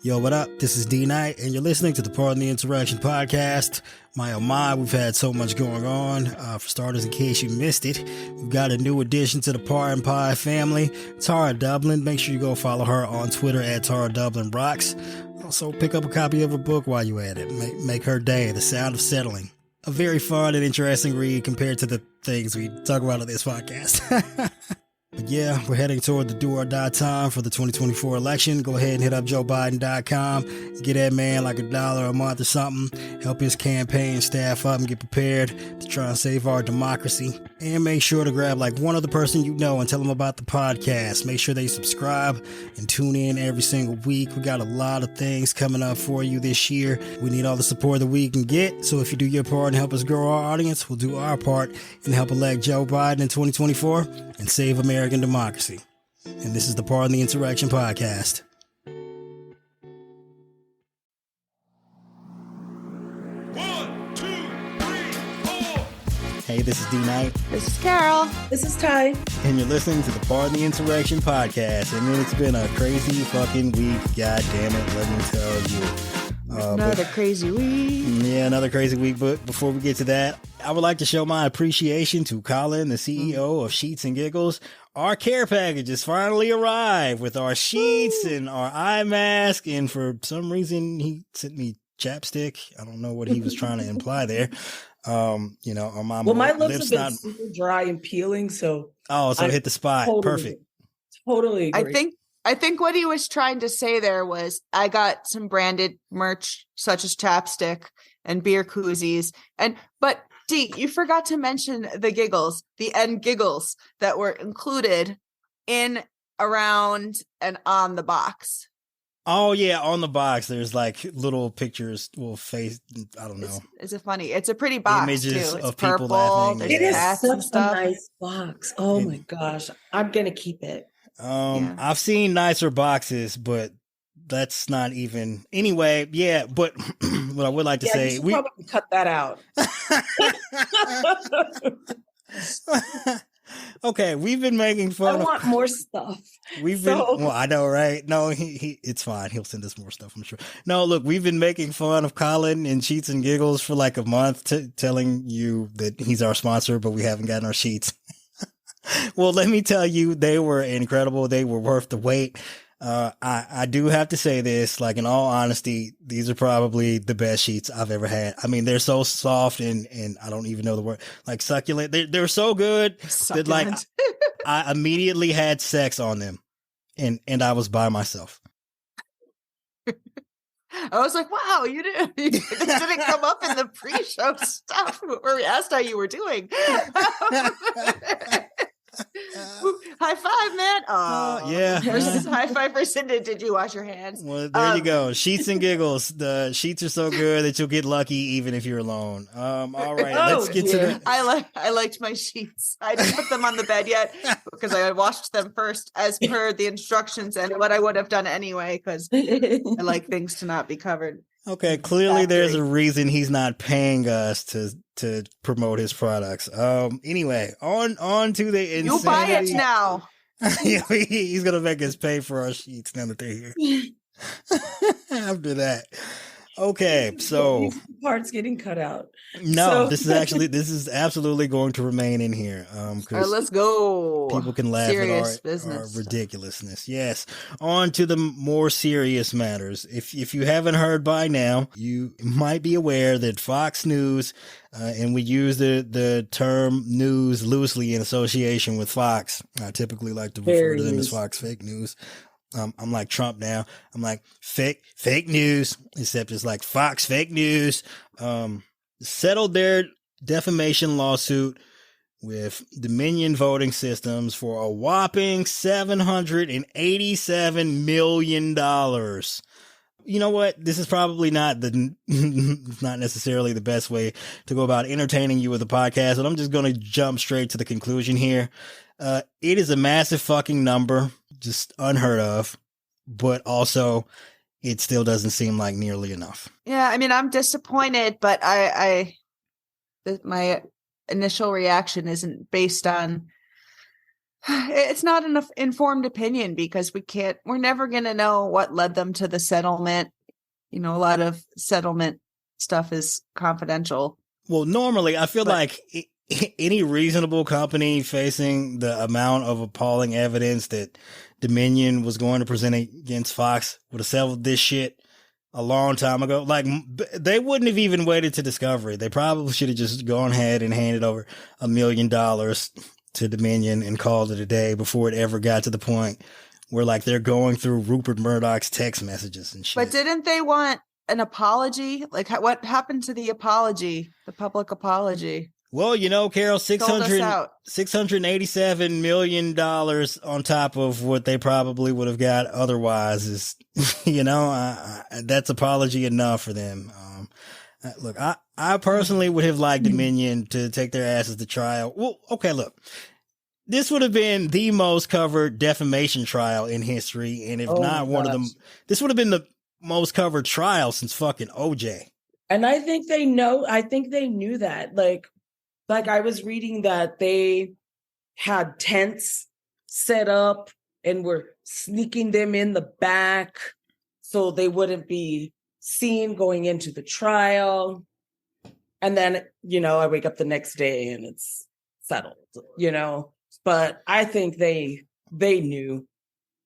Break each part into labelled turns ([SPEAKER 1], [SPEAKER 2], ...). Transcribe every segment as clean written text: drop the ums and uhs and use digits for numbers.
[SPEAKER 1] Yo, what up? This is D Knight, and you're listening to the Pardon the Interaction podcast. My oh my, we've had so much going on. For starters, in case you missed it, we've got a new addition to the Pardon Pie family, Tara Dublin. Make sure you go follow her on Twitter at Tara Dublin Rocks. Also, pick up a copy of her book while you're at it. Make her day, The Sound of Settling. A very fun and interesting read compared to the things we talk about on this podcast. But yeah, we're heading toward the do or die time for the 2024 election. Go ahead and hit up JoeBiden.com. Get that man like $1 a month or something. Help his campaign staff up and get prepared to try and save our democracy. And make sure to grab like one other person you know and tell them about the podcast. Make sure they subscribe and tune in every single week. We got a lot of things coming up for you this year. We need all the support that we can get. So if you do your part and help us grow our audience, we'll do our part and help elect Joe Biden in 2024 and save American democracy. And this is the Pardon the Interaction podcast.
[SPEAKER 2] One, two, three, four.
[SPEAKER 1] Hey, this is D Knight.
[SPEAKER 3] This is Carol.
[SPEAKER 4] This is Ty.
[SPEAKER 1] And you're listening to the Pardon the Interaction podcast. And it's been a crazy fucking week. God damn it, let me tell you.
[SPEAKER 3] Another crazy week.
[SPEAKER 1] Yeah, another crazy week. But before we get to that, I would like to show my appreciation to Colin, the CEO of Sheets and Giggles. Our care packages finally arrived with our sheets and our eye mask. And for some reason, he sent me chapstick. I don't know what he was trying to imply there. On my
[SPEAKER 4] my lips have been super dry and peeling, so
[SPEAKER 1] it hit the spot. Perfect.
[SPEAKER 4] Totally agree.
[SPEAKER 3] I think what he was trying to say there was I got some branded merch such as chapstick and beer koozies, but D, you forgot to mention the giggles, the end giggles that were included in, around, and on the box.
[SPEAKER 1] Oh yeah, on the box there's like little pictures, face. I don't know.
[SPEAKER 3] Is it funny? It's a pretty box.
[SPEAKER 1] Images
[SPEAKER 3] too. It's
[SPEAKER 1] of people
[SPEAKER 3] purple.
[SPEAKER 1] laughing.
[SPEAKER 4] It is such a
[SPEAKER 3] stuff.
[SPEAKER 4] nice box. Oh my gosh, I'm gonna keep it.
[SPEAKER 3] Yeah.
[SPEAKER 1] I've seen nicer boxes, but that's not even anyway. Yeah, but what I would like to say,
[SPEAKER 4] you should probably cut that out.
[SPEAKER 1] Okay, we've been making fun.
[SPEAKER 4] I want more stuff.
[SPEAKER 1] Well, I know, right? No, he it's fine. He'll send us more stuff, I'm sure. No, look, we've been making fun of Colin and Sheets and Giggles for like a month, telling you that he's our sponsor, but we haven't gotten our sheets. Well, let me tell you, they were incredible. They were worth the wait. I do have to say this, like in all honesty, these are probably the best sheets I've ever had. I mean, they're so soft and I don't even know the word, like succulent. They're so good that like I immediately had sex on them and I was by myself.
[SPEAKER 3] I was like, wow, you didn't come up in the pre-show stuff where we asked how you were doing. High five, man. Oh,
[SPEAKER 1] yeah.
[SPEAKER 3] Versus high five for Cinda. Did you wash your hands?
[SPEAKER 1] Well, there you go. Sheets and Giggles. The sheets are so good that you'll get lucky even if you're alone. All right, let's get to the...
[SPEAKER 3] I liked my sheets. I didn't put them on the bed yet because I washed them first as per the instructions and what I would have done anyway because I like things to not be covered.
[SPEAKER 1] Okay, clearly there's a reason he's not paying us to promote his products. Anyway, on to the insanity.
[SPEAKER 3] You buy it now.
[SPEAKER 1] He's gonna make us pay for our sheets now that they're here. After that. Okay, so
[SPEAKER 4] parts getting cut out.
[SPEAKER 1] No, this is absolutely going to remain in here.
[SPEAKER 3] Let's go.
[SPEAKER 1] People can laugh at our ridiculousness. Yes. On to the more serious matters. If you haven't heard by now, you might be aware that Fox News, and we use the term news loosely in association with Fox. I typically like to refer to them as Fox Fake News. I'm like Trump now. I'm like fake news, except it's like Fox Fake News. Settled their defamation lawsuit with Dominion Voting Systems for a whopping $787 million. You know what? This is probably not necessarily the best way to go about entertaining you with a podcast, but I'm just going to jump straight to the conclusion here. It is a massive fucking number, just unheard of, but also it still doesn't seem like nearly enough.
[SPEAKER 3] Yeah, I mean, I'm disappointed, but my initial reaction isn't based on It's not an informed opinion because we're never going to know what led them to the settlement. A lot of settlement stuff is confidential.
[SPEAKER 1] Well, normally I feel like any reasonable company facing the amount of appalling evidence that Dominion was going to present against Fox would have settled this shit a long time ago. Like, they wouldn't have even waited to discovery. They probably should have just gone ahead and handed over $1 million to Dominion and called it a day before it ever got to the point where, like, they're going through Rupert Murdoch's text messages and shit.
[SPEAKER 3] But didn't they want an apology? Like, what happened to the apology, the public apology?
[SPEAKER 1] Well, Carol, $687 million on top of what they probably would have got otherwise is, that's apology enough for them. Look, I personally would have liked Dominion to take their asses to trial. Well, okay, look, this would have been the most covered defamation trial in history. And if not one of them, this would have been the most covered trial since fucking OJ.
[SPEAKER 4] And I think they knew that. Like I was reading that they had tents set up and were sneaking them in the back so they wouldn't be seen going into the trial. And then, I wake up the next day and it's settled, But I think they knew.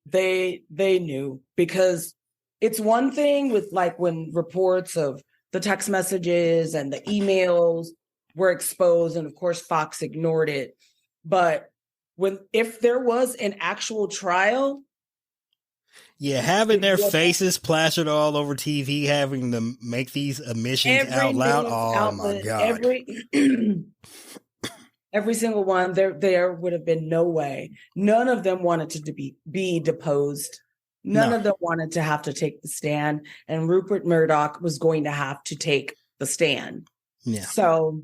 [SPEAKER 4] They knew, because it's one thing with, like, when reports of the text messages and the emails were exposed, and of course Fox ignored it. But if there was an actual trial,
[SPEAKER 1] having their faces plastered all over TV, having them make these admissions out loud. Oh my God.
[SPEAKER 4] Every single one, there would have been no way. None of them wanted to be deposed. None of them wanted to have to take the stand, and Rupert Murdoch was going to have to take the stand.
[SPEAKER 1] Yeah.
[SPEAKER 4] So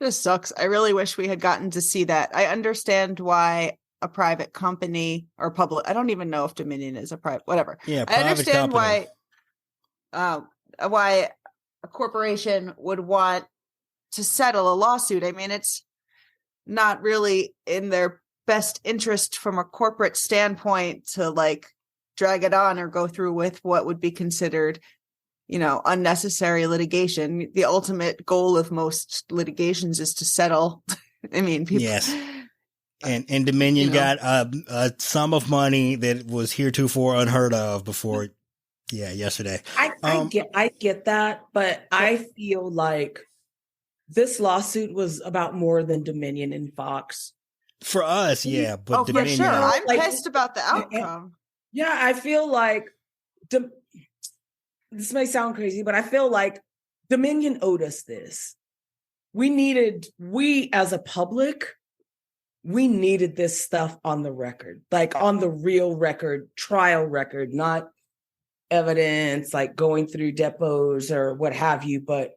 [SPEAKER 3] this sucks. I really wish we had gotten to see that. I understand why a private company or public, I don't even know if Dominion is a private, whatever.
[SPEAKER 1] Yeah,
[SPEAKER 3] I understand
[SPEAKER 1] company.
[SPEAKER 3] why a corporation would want to settle a lawsuit. I mean, it's not really in their best interest from a corporate standpoint to, like, drag it on or go through with what would be considered, unnecessary litigation. The ultimate goal of most litigations is to settle. I mean, people.
[SPEAKER 1] Yes. And Dominion got a sum of money that was heretofore unheard of before. Yesterday.
[SPEAKER 4] I get that, but I feel like this lawsuit was about more than Dominion and Fox.
[SPEAKER 1] For us, yeah, but Dominion,
[SPEAKER 3] for sure. I'm pissed about the outcome.
[SPEAKER 4] Yeah, I feel like this may sound crazy, but I feel like Dominion owed us this. We as a public, we needed this stuff on the record, like on the real record, trial record, not evidence, like going through depots or what have you, but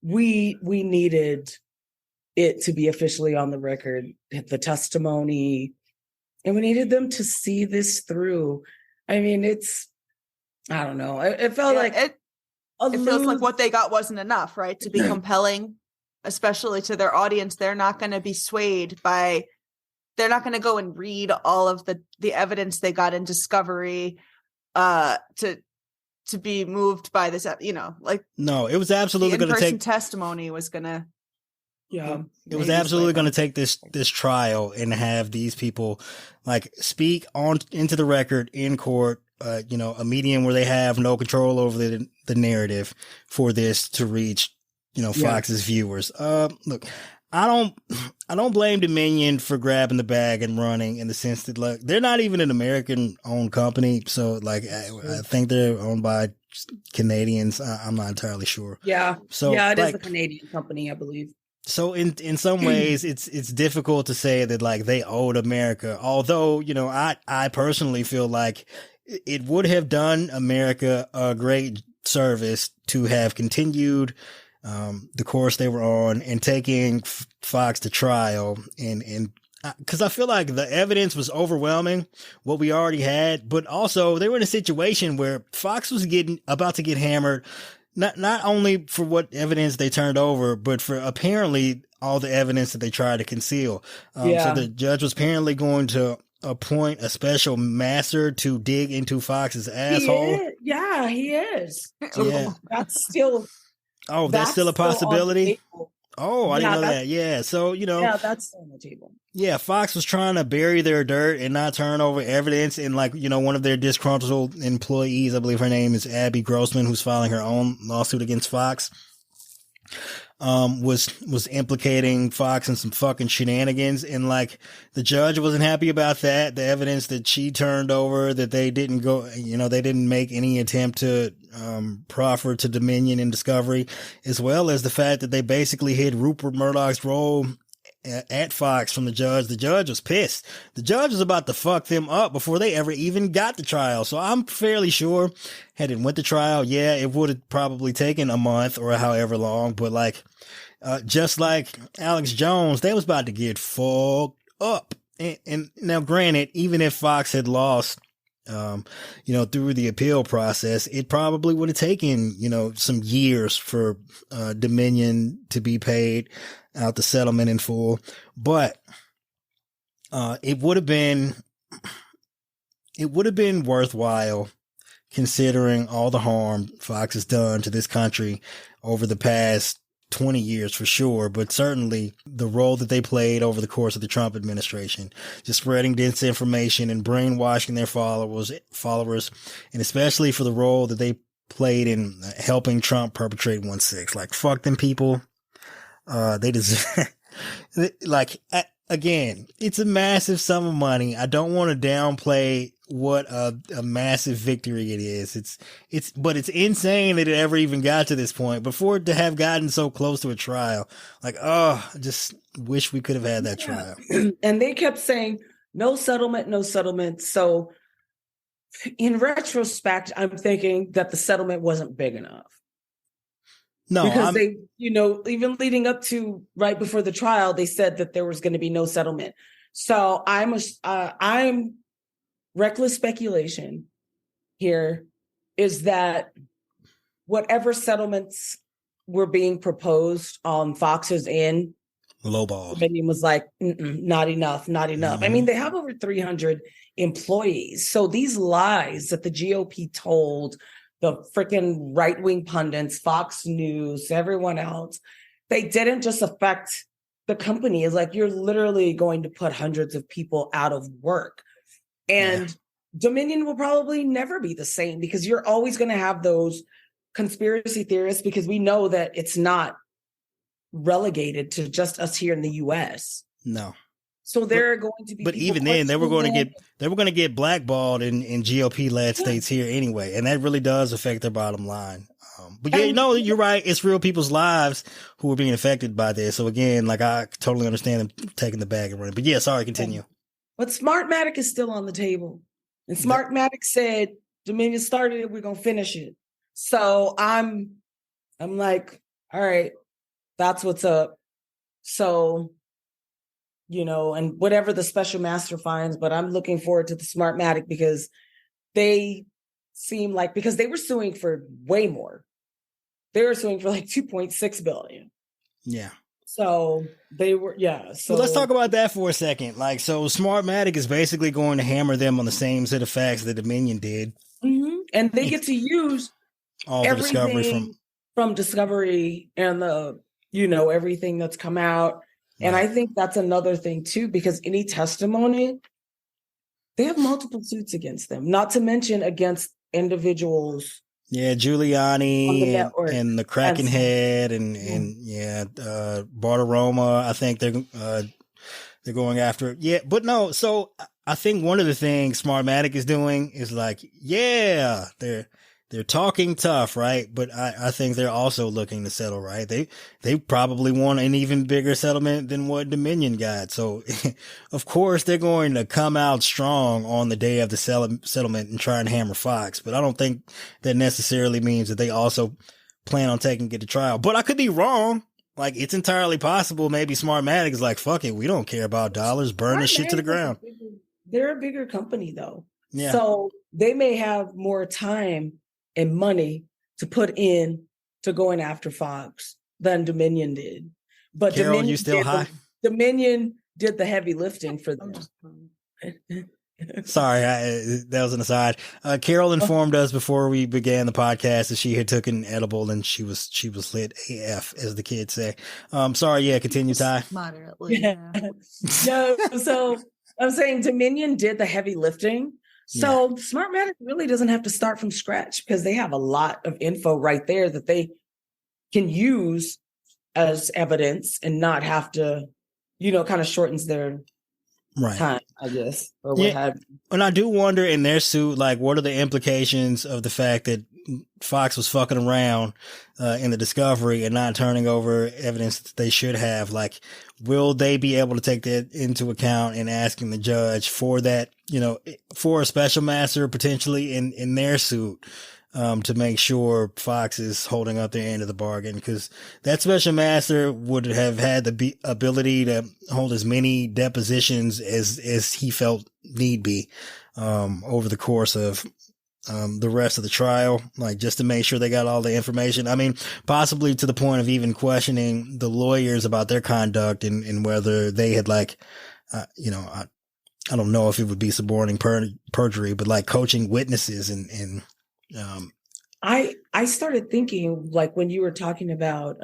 [SPEAKER 4] we needed it to be officially on the record, the testimony, and we needed them to see this through. I mean, I don't know. It felt like
[SPEAKER 3] it feels like what they got wasn't enough, right? To be compelling, especially to their audience. They're not going to be swayed by, they're not going to go and read all of the evidence they got in discovery to be moved by this,
[SPEAKER 1] no, it was absolutely going to take
[SPEAKER 3] testimony was going to.
[SPEAKER 4] Yeah,
[SPEAKER 1] it was absolutely going to take this trial and have these people, like, speak on into the record in court, a medium where they have no control over the narrative for this to reach, Fox's viewers. Look, I don't blame Dominion for grabbing the bag and running, in the sense that, like, they're not even an American owned company. So, like, I think they're owned by Canadians. I'm not entirely sure.
[SPEAKER 4] Yeah.
[SPEAKER 1] So
[SPEAKER 4] it is a Canadian company, I believe.
[SPEAKER 1] So in some ways, it's difficult to say that, like, they owed America. Although, I personally feel like it would have done America a great service to have continued the course they were on and taking Fox to trial, and because I feel like the evidence was overwhelming, what we already had, but also they were in a situation where Fox was about to get hammered. Not only for what evidence they turned over, but for apparently all the evidence that they tried to conceal.
[SPEAKER 4] Yeah.
[SPEAKER 1] So the judge was apparently going to appoint a special master to dig into Fox's asshole.
[SPEAKER 4] Yeah, he is.
[SPEAKER 1] Yeah.
[SPEAKER 4] That's still.
[SPEAKER 1] Oh, that's still a
[SPEAKER 4] on the
[SPEAKER 1] possibility?
[SPEAKER 4] table.
[SPEAKER 1] Oh, I
[SPEAKER 4] Yeah,
[SPEAKER 1] didn't know
[SPEAKER 4] that's-
[SPEAKER 1] that. Yeah. So,
[SPEAKER 4] Yeah, that's still on the table.
[SPEAKER 1] yeah, Fox was trying to bury their dirt and not turn over evidence. And like, one of their disgruntled employees, I believe her name is Abby Grossman, who's filing her own lawsuit against Fox, was implicating Fox in some fucking shenanigans. And like, the judge wasn't happy about that. The evidence that she turned over, that they didn't they didn't make any attempt to, proffer to Dominion and Discovery, as well as the fact that they basically hid Rupert Murdoch's role at Fox from the judge. The judge was pissed. The judge was about to fuck them up before they ever even got to trial. So I'm fairly sure had it went to trial, yeah, it would have probably taken a month or however long. But like, just like Alex Jones, they was about to get fucked up. And now granted, even if Fox had lost, through the appeal process, it probably would have taken, some years for, Dominion to be paid out the settlement in full. But, it would have been worthwhile considering all the harm Fox has done to this country over the past 20 years for sure, but certainly the role that they played over the course of the Trump administration, just spreading disinformation and brainwashing their followers, and especially for the role that they played in helping Trump perpetrate 1/6. Like, fuck them people. They deserve, like, again, it's a massive sum of money. I don't want to downplay what a massive victory it is. But it's insane that it ever even got to this point. Before it to have gotten so close to a trial, like, I just wish we could have had that trial.
[SPEAKER 4] And they kept saying, no settlement, no settlement. So in retrospect, I'm thinking that the settlement wasn't big enough.
[SPEAKER 1] No,
[SPEAKER 4] because they, even leading up to right before the trial, they said that there was going to be no settlement. So I'm reckless speculation here is that whatever settlements were being proposed on Fox's end,
[SPEAKER 1] lowball.
[SPEAKER 4] Dominion was like, not enough, not enough.
[SPEAKER 1] Mm-hmm.
[SPEAKER 4] I mean, they have over 300 employees. So these lies that the GOP told the freaking right-wing pundits, Fox News, everyone else, they didn't just affect the company. It's like you're literally going to put hundreds of people out of work. And Dominion will probably never be the same because you're always going to have those conspiracy theorists because we know that it's not relegated to just us here in the US.
[SPEAKER 1] No.
[SPEAKER 4] So there are going to be,
[SPEAKER 1] but even then, they were going to get blackballed in GOP-led states here anyway, and that really does affect their bottom line. But yeah, you're right. It's real people's lives who are being affected by this. So again, like I totally understand them taking the bag and running. But yeah, sorry, continue.
[SPEAKER 4] But Smartmatic is still on the table, and Smartmatic said Dominion started it, we're gonna finish it. So I'm like, all right, that's what's up. So. And whatever the special master finds, but I'm looking forward to the Smartmatic because they seem like, because they were suing for way more. They were suing for like 2.6 billion.
[SPEAKER 1] Yeah.
[SPEAKER 4] So they were, So
[SPEAKER 1] let's talk about that for a second. Like, so Smartmatic is basically going to hammer them on the same set of facts that Dominion did.
[SPEAKER 4] Mm-hmm. And they get to use
[SPEAKER 1] all the discovery
[SPEAKER 4] from Discovery and the, everything that's come out. And I think that's another thing too, because any testimony, they have multiple suits against them, not to mention against individuals.
[SPEAKER 1] Yeah, Giuliani and the Kraken head and Bartiromo. I think they're going after it. Yeah, but no. So I think one of the things Smartmatic is doing is like, they're talking tough, right? But I think they're also looking to settle, right? They probably want an even bigger settlement than what Dominion got. So, of course, they're going to come out strong on the day of the settlement and try and hammer Fox. But I don't think that necessarily means that they also plan on taking it to trial. But I could be wrong. Like, it's entirely possible. Maybe Smartmatic is like, fuck it, we don't care about dollars. Burn this shit to the ground.
[SPEAKER 4] They're a bigger company, though.
[SPEAKER 1] Yeah.
[SPEAKER 4] So they may have more time and money to put in to going after Fox than Dominion did. But
[SPEAKER 1] Carol, you still high?
[SPEAKER 4] Dominion did the heavy lifting for them.
[SPEAKER 1] Sorry, that was an aside. Carol informed us before we began the podcast that she had taken edible and she was lit AF, as the kids say. Sorry, yeah, continue, Ty.
[SPEAKER 3] Moderately.
[SPEAKER 4] Yeah. No, so I'm saying Dominion did the heavy lifting. So Smartmatic really doesn't have to start from scratch because they have a lot of info right there that they can use as evidence and not have to, kind of shortens their time, I guess, or what have you.
[SPEAKER 1] And I do wonder in their suit, like, what are the implications of the fact that Fox was fucking around in the discovery and not turning over evidence that they should have? Like, will they be able to take that into account in asking the judge for that, for a special master potentially in their suit? To make sure Fox is holding up their end of the bargain, because that special master would have had the ability to hold as many depositions as he felt need be, over the course of, the rest of the trial, like just to make sure they got all the information. I mean, possibly to the point of even questioning the lawyers about their conduct and whether they had I don't know if it would be suborning perjury, but like coaching witnesses and
[SPEAKER 4] I started thinking, like, when you were talking about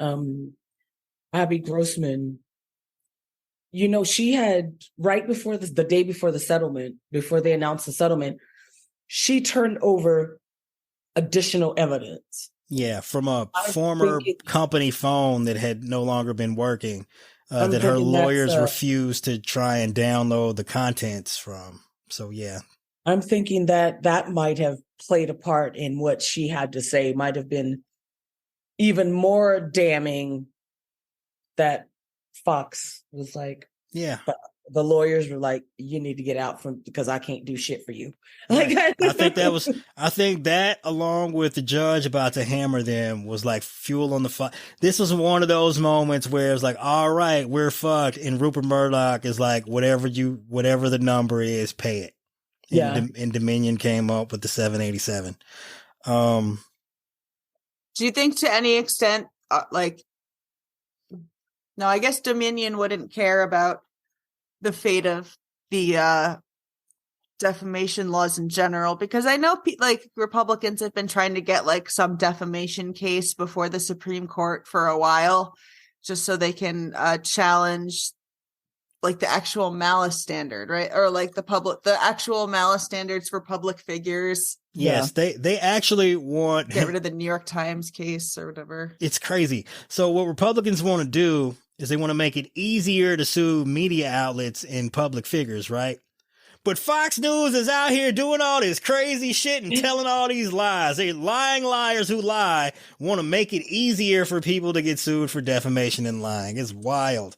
[SPEAKER 4] Abby Grossman, she had, right before the day before the settlement, before they announced the settlement, she turned over additional evidence.
[SPEAKER 1] Yeah, from a former company phone that had no longer been working, that her lawyers refused to try and download the contents from. So, yeah.
[SPEAKER 4] I'm thinking that might have played a part in what she had to say, might have been even more damning, that Fox was like,
[SPEAKER 1] yeah,
[SPEAKER 4] the lawyers were like, you need to get out because I can't do shit for you.
[SPEAKER 1] Right. I think that along with the judge about to hammer them was like fuel on the fire. This was one of those moments where it's like, all right, we're fucked. And Rupert Murdoch is like, whatever the number is, pay it. And Dominion came up with the 787.
[SPEAKER 3] Do you think to any extent, no, I guess Dominion wouldn't care about the fate of the defamation laws in general, because I know Republicans have been trying to get like some defamation case before the Supreme Court for a while, just so they can challenge like the actual malice standard, right? Or like the actual malice standards for public figures.
[SPEAKER 1] Yes, they actually want
[SPEAKER 3] get rid of the New York Times case or whatever.
[SPEAKER 1] It's crazy. So what Republicans want to do is they want to make it easier to sue media outlets and public figures, right? But Fox News is out here doing all this crazy shit and telling all these lies. They lying liars who lie want to make it easier for people to get sued for defamation and lying. It's wild.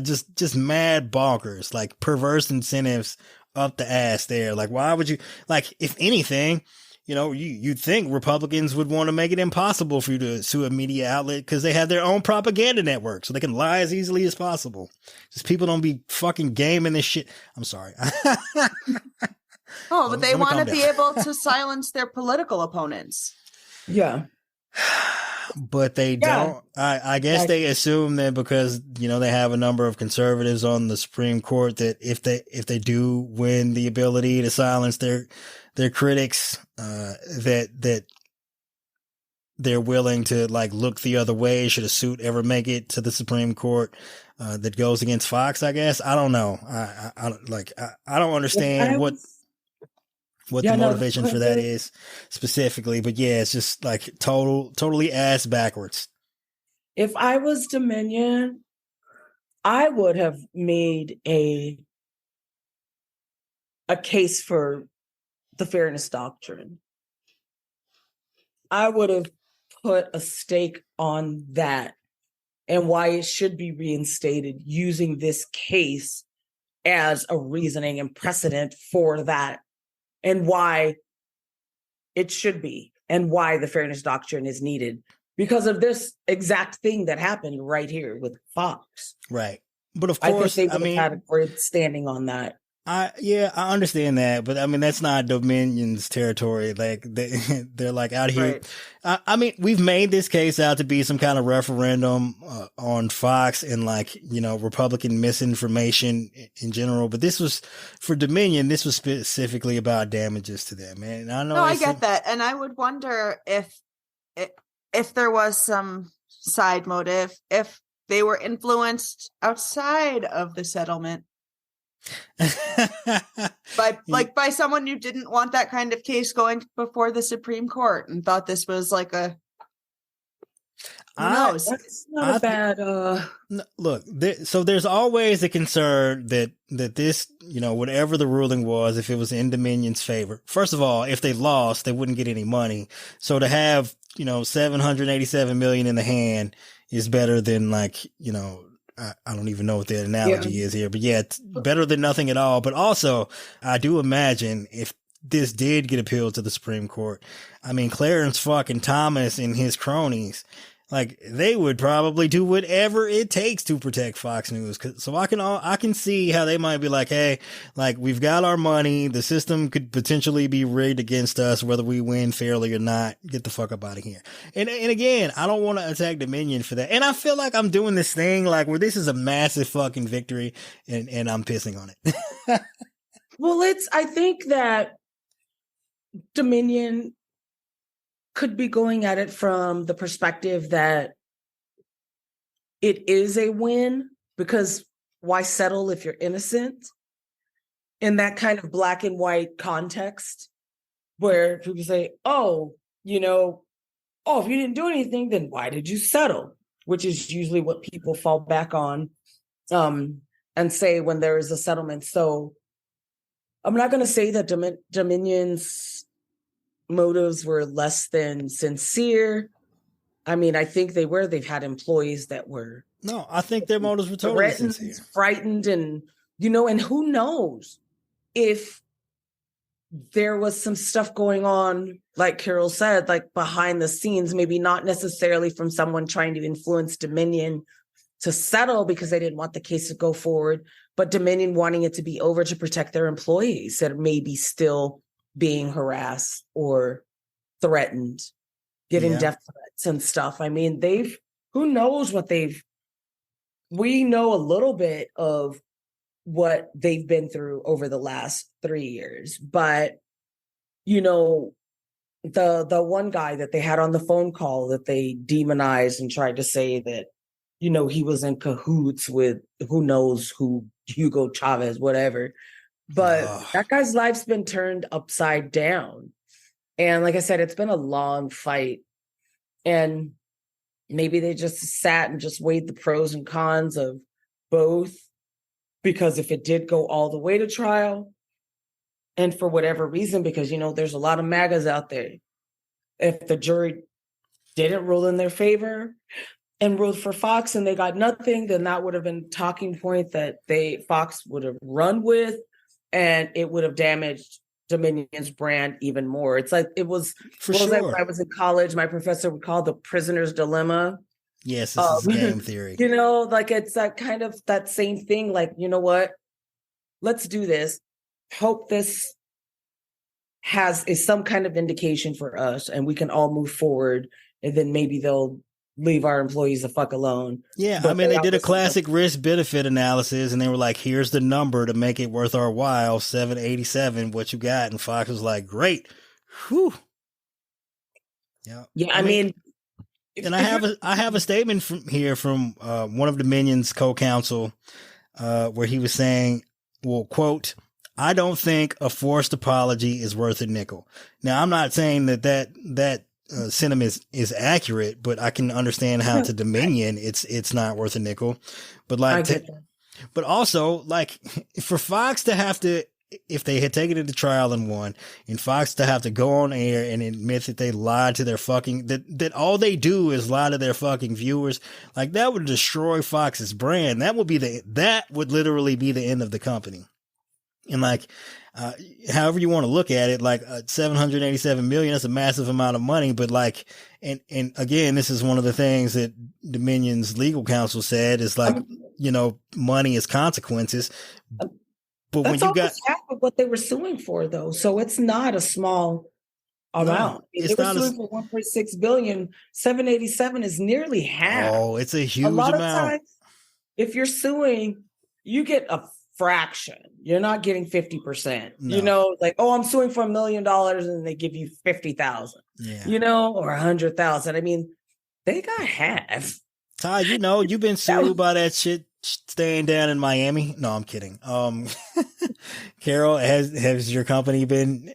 [SPEAKER 1] Just mad bonkers, like perverse incentives up the ass there. Like, why would you, like, if anything, you'd think Republicans would want to make it impossible for you to sue a media outlet because they have their own propaganda network, so they can lie as easily as possible. Just people don't be fucking gaming this shit. I'm sorry.
[SPEAKER 3] But they want to be able to silence their political opponents.
[SPEAKER 4] Yeah.
[SPEAKER 1] But they don't. I guess they assume that because they have a number of conservatives on the Supreme Court, that if they do win the ability to silence their critics, that they're willing to like look the other way should a suit ever make it to the Supreme Court that goes against Fox. I guess I don't know. I don't understand what the motivation for that is specifically, but yeah, it's just like totally ass backwards.
[SPEAKER 4] If I was Dominion, I would have made a case for the fairness doctrine. I would have put a stake on that and why it should be reinstated, using this case as a reasoning and precedent for that, and why it should be, and why the fairness doctrine is needed because of this exact thing that happened right here with Fox.
[SPEAKER 1] Right. But of course,
[SPEAKER 4] I think they would have had a great standing on that.
[SPEAKER 1] I understand that, but I mean that's not Dominion's territory. Like they're like out here.
[SPEAKER 3] Right.
[SPEAKER 1] I mean, we've made this case out to be some kind of referendum on Fox and like Republican misinformation in general. But this was for Dominion. This was specifically about damages to them, man. I know.
[SPEAKER 3] No, I get that, and I would wonder if there was some side motive, if they were influenced outside of the settlement by someone who didn't want that kind of case going before the Supreme Court and thought this was like a who knows.
[SPEAKER 4] That's not a bad
[SPEAKER 1] look. So there's always a concern that this whatever the ruling was, if it was in Dominion's favor, first of all, if they lost they wouldn't get any money, so to have $787 million in the hand is better than like I don't even know what the analogy is here, but yeah, it's better than nothing at all. But also, I do imagine if this did get appealed to the Supreme Court, I mean, Clarence fucking Thomas and his cronies, like they would probably do whatever it takes to protect Fox News. So I can see how they might be like, hey, like we've got our money. The system could potentially be rigged against us, whether we win fairly or not. Get the fuck up out of here. And again, I don't want to attack Dominion for that. And I feel like I'm doing this thing like where this is a massive fucking victory and I'm pissing on it.
[SPEAKER 4] Well, I think that Dominion could be going at it from the perspective that it is a win, because why settle if you're innocent? In that kind of black and white context where people say, if you didn't do anything, then why did you settle? Which is usually what people fall back on and say when there is a settlement. So I'm not going to say that Dominion's motives were less than sincere. I mean, I think they were. They've had employees that were.
[SPEAKER 1] No, I think their motives were totally sincere.
[SPEAKER 4] Frightened, and and who knows if there was some stuff going on, like Carol said, like behind the scenes, maybe not necessarily from someone trying to influence Dominion to settle because they didn't want the case to go forward, but Dominion wanting it to be over to protect their employees that may be still being harassed or threatened, getting death threats and stuff. I mean, who knows what we know a little bit of what they've been through over the last 3 years. But, the one guy that they had on the phone call that they demonized and tried to say that, he was in cahoots with who knows who, Hugo Chavez, whatever. But that guy's life's been turned upside down. And like I said, it's been a long fight. And maybe they just sat and just weighed the pros and cons of both. Because if it did go all the way to trial, and for whatever reason, because, there's a lot of MAGAs out there, if the jury didn't rule in their favor and ruled for Fox and they got nothing, then that would have been a talking point that Fox would have run with. And it would have damaged Dominion's brand even more. It's like it was
[SPEAKER 1] for sure.
[SPEAKER 4] Like when I was in college, my professor would call the prisoner's dilemma.
[SPEAKER 1] Yes, this is game theory.
[SPEAKER 4] Like it's that kind of that same thing. Like, you know what? Let's do this. Hope this is some kind of indication for us, and we can all move forward. And then maybe they'll leave our employees the fuck alone.
[SPEAKER 1] Yeah, but I mean, they did a classic risk-benefit analysis, and they were like, here's the number to make it worth our while, 787, what you got? And Fox was like, great. Whew. Yeah,
[SPEAKER 4] I mean
[SPEAKER 1] and I have a statement from one of Dominion's co-counsel where he was saying, well, quote, I don't think a forced apology is worth a nickel. Now, I'm not saying that sentiment is accurate, but I can understand how to Dominion it's not worth a nickel. But but also like for Fox to have to, if they had taken it to trial and won, and Fox to have to go on air and admit that they lied to their fucking that all they do is lie to their fucking viewers, like that would destroy Fox's brand. That would literally be the end of the company. And like, however you want to look at it, like 787 million, that's a massive amount of money. But like, and again, this is one of the things that Dominion's legal counsel said is like, money is consequences. But when
[SPEAKER 4] That's
[SPEAKER 1] you got,
[SPEAKER 4] almost half of what they were suing for, though. So it's not a small amount.
[SPEAKER 1] it's
[SPEAKER 4] They were
[SPEAKER 1] not a,
[SPEAKER 4] suing for 1.6 billion. 787 is nearly half.
[SPEAKER 1] oh, it's a
[SPEAKER 4] A
[SPEAKER 1] huge
[SPEAKER 4] lot
[SPEAKER 1] amount.
[SPEAKER 4] of times, if you're suing, you get a fraction. You're not getting 50%.
[SPEAKER 1] No.
[SPEAKER 4] You know, like, oh, I'm suing for $1 million, and they give you 50,000.
[SPEAKER 1] Yeah.
[SPEAKER 4] You know, or 100,000. I mean, they got half.
[SPEAKER 1] Ty, you know, you've been sued by that shit staying down in Miami. No, I'm kidding. Carol, has your company been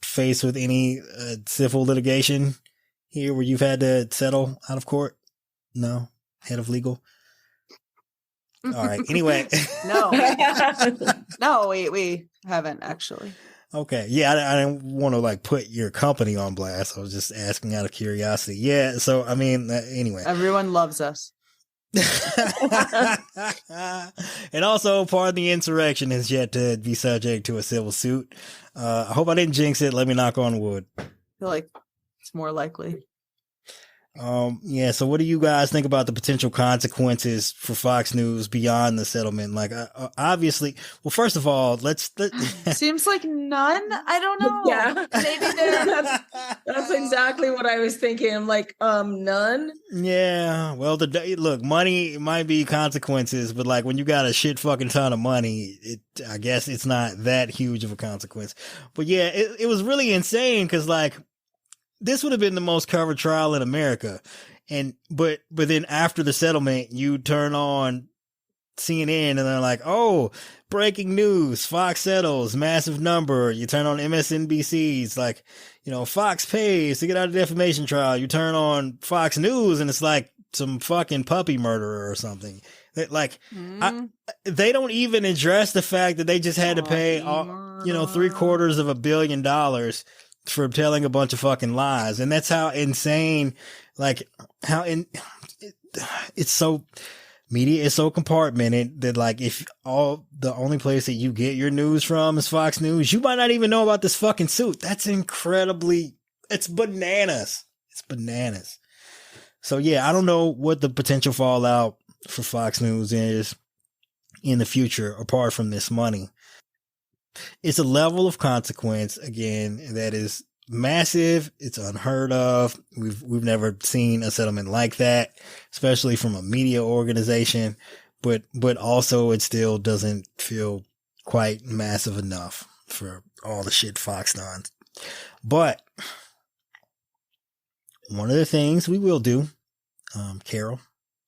[SPEAKER 1] faced with any civil litigation here where you've had to settle out of court? No, head of legal. All right. Anyway,
[SPEAKER 3] No, no, we haven't actually.
[SPEAKER 1] okay. Yeah, I didn't want to like put your company on blast. I was just asking out of curiosity. Yeah. So I mean, anyway.
[SPEAKER 3] Everyone loves us.
[SPEAKER 1] And also, part of the insurrection is yet to be subject to a civil suit. I hope I didn't jinx it. Let me knock on wood.
[SPEAKER 3] I feel like it's more likely.
[SPEAKER 1] Yeah. So, what do you guys think about the potential consequences for Fox News beyond the settlement? Like, obviously, well, first of all, let
[SPEAKER 3] Seems like none. I don't know.
[SPEAKER 4] Yeah.
[SPEAKER 3] Maybe there.
[SPEAKER 4] That's exactly what I was thinking. I'm like, none.
[SPEAKER 1] Yeah, well, look, money might be consequences, but like when you got a shit fucking ton of money, I guess it's not that huge of a consequence. But yeah, it was really insane because like this would have been the most covered trial in America, but then after the settlement, you turn on CNN and they're like, oh, breaking news, Fox settles, massive number. You turn on MSNBC, it's like, you know, Fox pays to get out of the defamation trial. You turn on Fox News and it's like some fucking puppy murderer or something. Like, they don't even address the fact that they just had to pay, $750 million for telling a bunch of fucking lies. And that's how insane, like, it's so... Media is so compartmented that like if the only place that you get your news from is Fox News, you might not even know about this fucking suit. That's it's bananas. It's bananas. So yeah, I don't know what the potential fallout for Fox News is in the future apart from this money. It's a level of consequence again that is massive. It's unheard of. We've never seen a settlement like that, especially from a media organization, but also it still doesn't feel quite massive enough for all the shit Fox done. But one of the things we will do, Carol,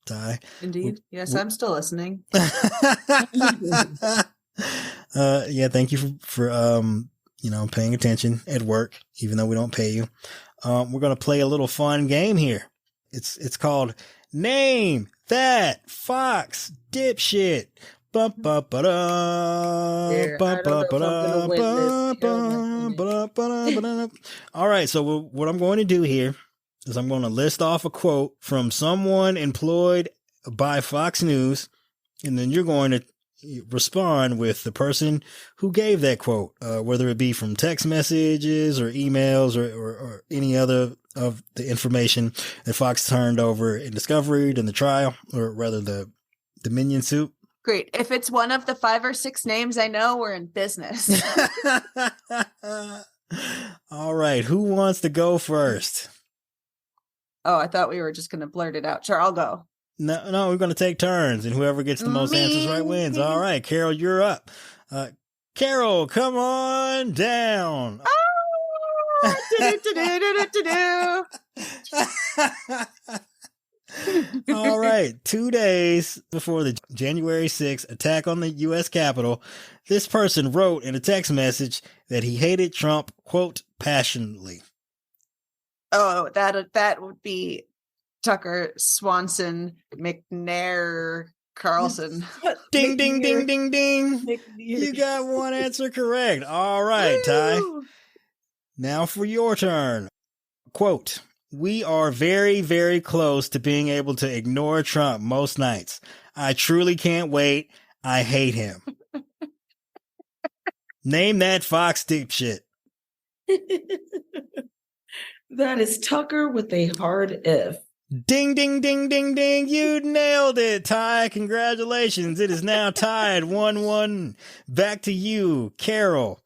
[SPEAKER 1] Ty.
[SPEAKER 3] Indeed. Yes, I'm still listening.
[SPEAKER 1] Yeah, thank you for paying attention at work, even though we don't pay you. We're going to play a little fun game here. It's called Name That Fox Dipshit. All right. So what I'm going to do here is I'm going to list off a quote from someone employed by Fox News, and then you're going to respond with the person who gave that quote, whether it be from text messages or emails or any other of the information that Fox turned over in Discovery in the trial, or rather the Dominion suit.
[SPEAKER 3] Great. If it's one of the 5 or 6 names I know, we're in business.
[SPEAKER 1] All right. Who wants to go first?
[SPEAKER 3] Oh, I thought we were just going to blurt it out. Sure, I'll go.
[SPEAKER 1] No, we're going to take turns, and whoever gets the most answers right wins. All right, Carol, you're up. Carol, come on down. All right, 2 days before the January 6th attack on the U.S. Capitol, this person wrote in a text message that he hated Trump, quote, passionately.
[SPEAKER 3] Oh, that would be Tucker Swanson McNair Carlson.
[SPEAKER 1] Ding, ding, ding, ding, ding. You got one answer correct. All right, Ty. Now for your turn. Quote, we are very, very close to being able to ignore Trump most nights. I truly can't wait. I hate him. Name that Fox dipshit.
[SPEAKER 4] That is Tucker with a hard F.
[SPEAKER 1] Ding, ding, ding, ding, ding. You nailed it, Ty. Congratulations. It is now tied 1-1. Back to you, Carol.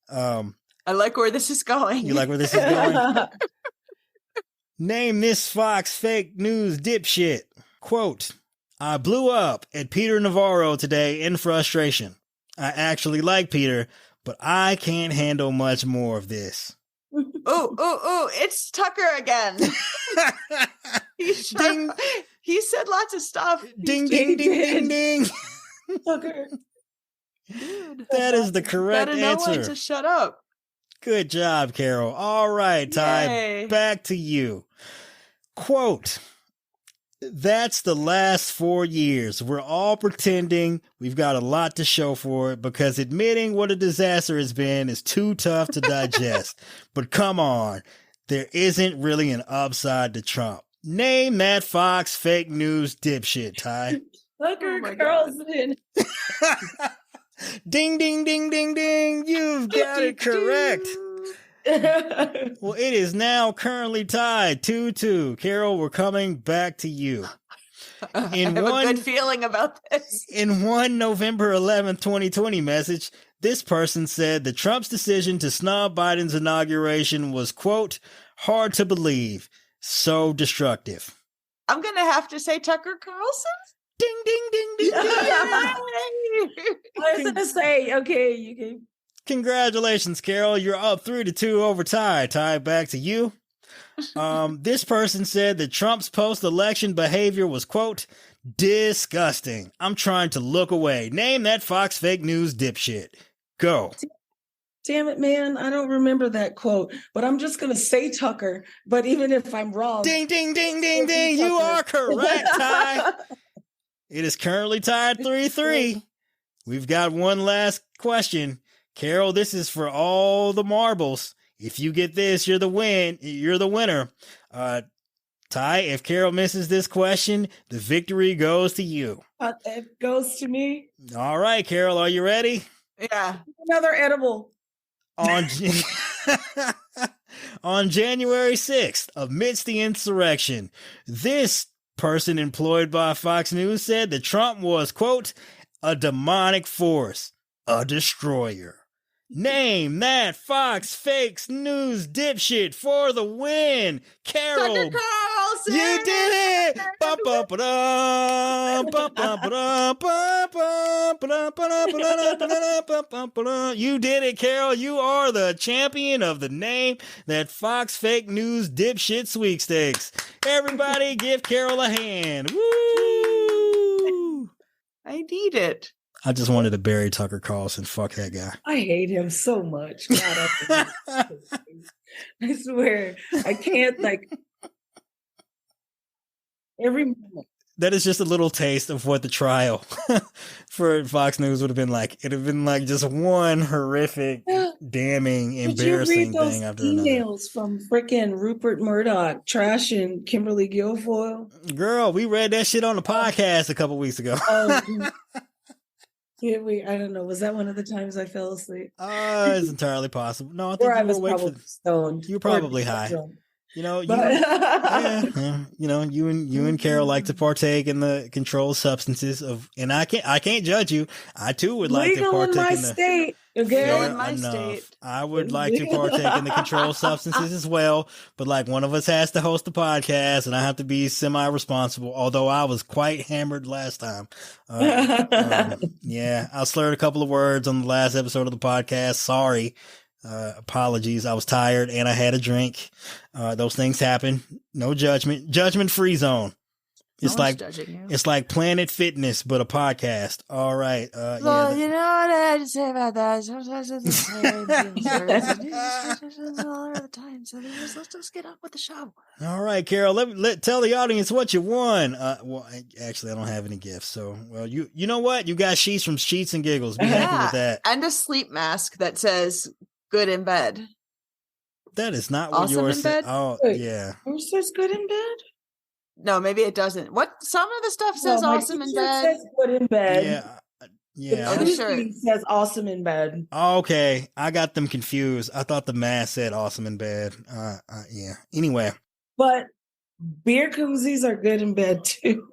[SPEAKER 3] I like where this is going.
[SPEAKER 1] You like where this is going? Name this Fox fake news dipshit. Quote, I blew up at Peter Navarro today in frustration. I actually like Peter, but I can't handle much more of this.
[SPEAKER 3] Oh, it's Tucker again. He said lots of stuff.
[SPEAKER 1] Ding, ding, ding, ding, ding.
[SPEAKER 4] Tucker.
[SPEAKER 3] Dude,
[SPEAKER 1] That is the correct
[SPEAKER 3] gotta know when
[SPEAKER 1] answer.
[SPEAKER 3] to shut up.
[SPEAKER 1] Good job, Carol. All right, Ty,
[SPEAKER 3] Yay.
[SPEAKER 1] back to you. Quote, that's the last 4 years. We're all pretending we've got a lot to show for it because admitting what a disaster has been is too tough to digest. But come on, there isn't really an upside to Trump. Name that Fox fake news dipshit, Ty.
[SPEAKER 4] Tucker
[SPEAKER 3] my God.
[SPEAKER 4] Carlson.
[SPEAKER 1] Ding, ding, ding, ding, ding. You've got it correct. Well, it is now currently tied 2-2. Carol, we're coming back to you.
[SPEAKER 3] I have a good feeling about this.
[SPEAKER 1] In one November 11th, 2020 message, this person said that Trump's decision to snub Biden's inauguration was, quote, hard to believe, so destructive.
[SPEAKER 3] I'm going to have to say Tucker Carlson.
[SPEAKER 1] Ding, ding, ding, ding, ding.
[SPEAKER 4] I was going to say, okay, you can.
[SPEAKER 1] Congratulations, Carol. You're up 3-2 over Ty. Ty, back to you. This person said that Trump's post-election behavior was, quote, disgusting. I'm trying to look away. Name that Fox fake news dipshit. Go.
[SPEAKER 4] Damn it, man. I don't remember that quote, but I'm just going to say Tucker. But even if I'm wrong.
[SPEAKER 1] Ding, ding, ding, ding, ding. You are correct, Ty. It is currently tied 3-3. We've got one last question. Carol, this is for all the marbles. If you get this, you're the winner. Ty, if Carol misses this question, the victory goes to you.
[SPEAKER 4] It goes to me.
[SPEAKER 1] All right, Carol, are you ready?
[SPEAKER 3] Yeah.
[SPEAKER 4] Another edible.
[SPEAKER 1] On January 6th, amidst the insurrection, this person employed by Fox News said that Trump was, quote, a demonic force, a destroyer. Name that Fox fakes news dipshit for the win. Carol,
[SPEAKER 3] Tucker Carlson.
[SPEAKER 1] you did it. You did it, Carol. You are the champion of the Name That Fox Fake News Dipshit Sweepstakes. Everybody give Carol a hand. Woo!
[SPEAKER 3] I need it.
[SPEAKER 1] I just wanted to bury Tucker Carlson. Fuck that guy.
[SPEAKER 4] I hate him so much. God, I swear. I can't, every moment.
[SPEAKER 1] That is just a little taste of what the trial for Fox News would have been like. It'd have been like just one horrific, damning, embarrassing
[SPEAKER 4] Did you read those
[SPEAKER 1] thing after another.
[SPEAKER 4] emails from frickin' Rupert Murdoch trashing Kimberly Guilfoyle?
[SPEAKER 1] Girl, we read that shit on the podcast a couple weeks ago.
[SPEAKER 4] Yeah, I don't know. Was that one of the times I fell asleep?
[SPEAKER 1] It's entirely possible. No, I think
[SPEAKER 4] Or I
[SPEAKER 1] you
[SPEAKER 4] was
[SPEAKER 1] were awake
[SPEAKER 4] probably stoned.
[SPEAKER 1] You were probably
[SPEAKER 4] Or
[SPEAKER 1] high.
[SPEAKER 4] drunk.
[SPEAKER 1] You know, you,
[SPEAKER 4] But-
[SPEAKER 1] yeah, you know, you and Carol like to partake in the controlled substances of, and I can't judge you. I too would like to
[SPEAKER 4] Legal in
[SPEAKER 1] partake
[SPEAKER 4] my
[SPEAKER 1] in the.
[SPEAKER 4] state. Okay.
[SPEAKER 3] Legal in my
[SPEAKER 1] enough.
[SPEAKER 3] state.
[SPEAKER 1] I would like to partake in the controlled substances as well, but like one of us has to host the podcast, and I have to be semi-responsible. Although I was quite hammered last time. Yeah, I slurred a couple of words on the last episode of the podcast. Sorry. Apologies. I was tired and I had a drink. Those things happen. No judgment. Judgment-free zone. It's
[SPEAKER 3] No
[SPEAKER 1] like
[SPEAKER 3] one's judging you.
[SPEAKER 1] it's like Planet Fitness, but a podcast. All right.
[SPEAKER 3] Well, you know what I had to say about that. Sometimes it's the same all the time. So let's just get up with the show.
[SPEAKER 1] All right, Carol. Let tell the audience what you won. Well, actually, I don't have any gifts. So, well, you know what? You got sheets from Sheets and Giggles. Be happy with that.
[SPEAKER 3] And a sleep mask that says "Good in bed."
[SPEAKER 1] That is not what
[SPEAKER 3] Awesome
[SPEAKER 1] yours
[SPEAKER 3] in
[SPEAKER 1] said.
[SPEAKER 3] bed?
[SPEAKER 1] Oh,
[SPEAKER 4] Wait.
[SPEAKER 1] yeah.
[SPEAKER 4] Yours says good in bed?
[SPEAKER 3] No, maybe it doesn't. What some of the stuff says
[SPEAKER 4] No, my
[SPEAKER 3] "awesome in
[SPEAKER 4] teacher
[SPEAKER 3] bed."
[SPEAKER 4] says good in bed.
[SPEAKER 1] Yeah.
[SPEAKER 4] The
[SPEAKER 1] Yeah.
[SPEAKER 3] Oh,
[SPEAKER 4] Tuesday
[SPEAKER 3] sure.
[SPEAKER 4] says awesome in bed.
[SPEAKER 1] Okay. I got them confused. I thought the mask said awesome in bed. Yeah. Anyway.
[SPEAKER 4] But Beer koozies are good in bed too.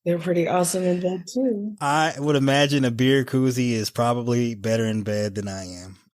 [SPEAKER 4] They're pretty awesome in bed too.
[SPEAKER 1] I would imagine a beer koozie is probably better in bed than I am.